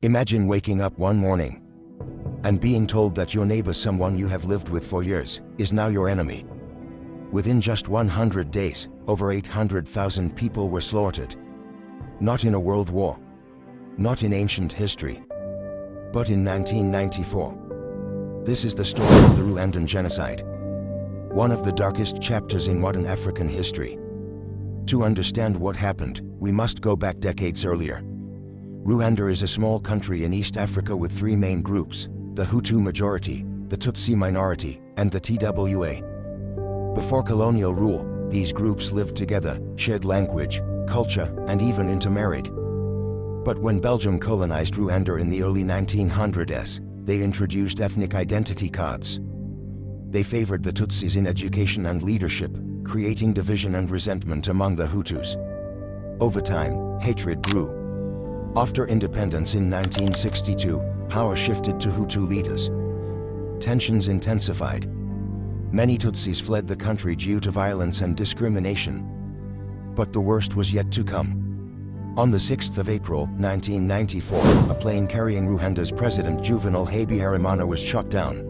Imagine waking up one morning and being told that your neighbor, someone you have lived with for years, is now your enemy. Within just 100 days, over 800,000 people were slaughtered. Not in a world war, not in ancient history, but in 1994. This is the story of the Rwandan Genocide, one of the darkest chapters in modern African history. To understand what happened, we must go back decades earlier. Rwanda is a small country in East Africa with three main groups: the Hutu majority, the Tutsi minority, and the TWA. Before colonial rule, these groups lived together, shared language, culture, and even intermarried. But when Belgium colonized Rwanda in the early 1900s, they introduced ethnic identity cards. They favored the Tutsis in education and leadership, creating division and resentment among the Hutus. Over time, hatred grew. After independence in 1962, power shifted to Hutu leaders. Tensions intensified. Many Tutsis fled the country due to violence and discrimination. But the worst was yet to come. On the 6th of April, 1994, a plane carrying Rwanda's President Juvenal Habyarimana was shot down.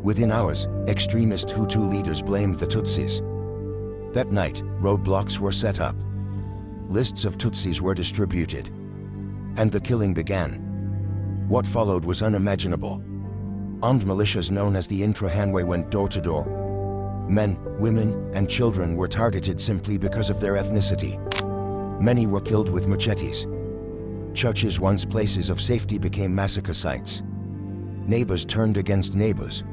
Within hours, extremist Hutu leaders blamed the Tutsis. That night, roadblocks were set up. Lists of Tutsis were distributed. And the killing began. What followed was unimaginable. Armed militias known as the Interahamwe went door to door. Men, women, and children were targeted simply because of their ethnicity. Many were killed with machetes. Churches, once places of safety, became massacre sites. Neighbors turned against neighbors.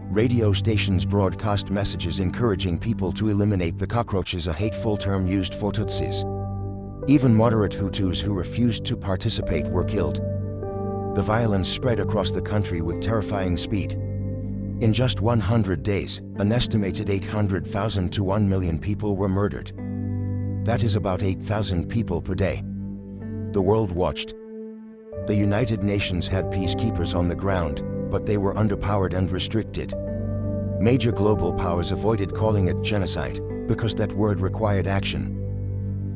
Radio stations broadcast messages encouraging people to eliminate the cockroaches, a hateful term used for Tutsis. Even moderate Hutus who refused to participate were killed. The violence spread across the country with terrifying speed. In just 100 days, an estimated 800,000 to 1 million people were murdered. That is about 8,000 people per day. The world watched. The United Nations had peacekeepers on the ground, but they were underpowered and restricted. Major global powers avoided calling it genocide, because that word required action.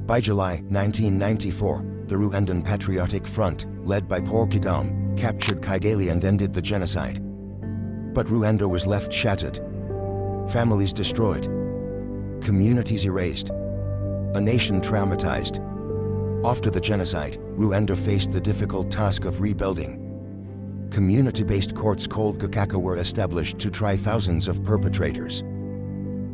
By July 1994, the Rwandan Patriotic Front, led by Paul Kagame, captured Kigali and ended the genocide. But Rwanda was left shattered. Families destroyed. Communities erased. A nation traumatized. After the genocide, Rwanda faced the difficult task of rebuilding. Community-based courts called Gakaka were established to try thousands of perpetrators.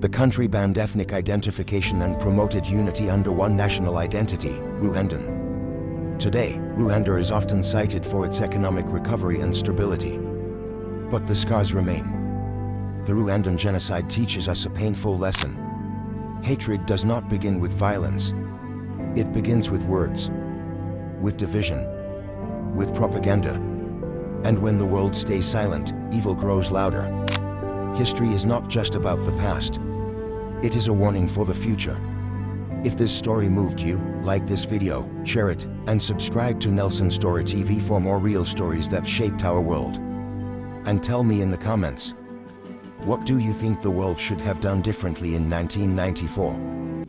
The country banned ethnic identification and promoted unity under one national identity, Rwandan. Today, Rwanda is often cited for its economic recovery and stability. But the scars remain. The Rwandan genocide teaches us a painful lesson. Hatred does not begin with violence. It begins with words, with division, with propaganda. And when the world stays silent, evil grows louder. History is not just about the past. It is a warning for the future. If this story moved you, like this video, share it, and subscribe to Nelson Story TV for more real stories that shaped our world. And tell me in the comments, what do you think the world should have done differently in 1994?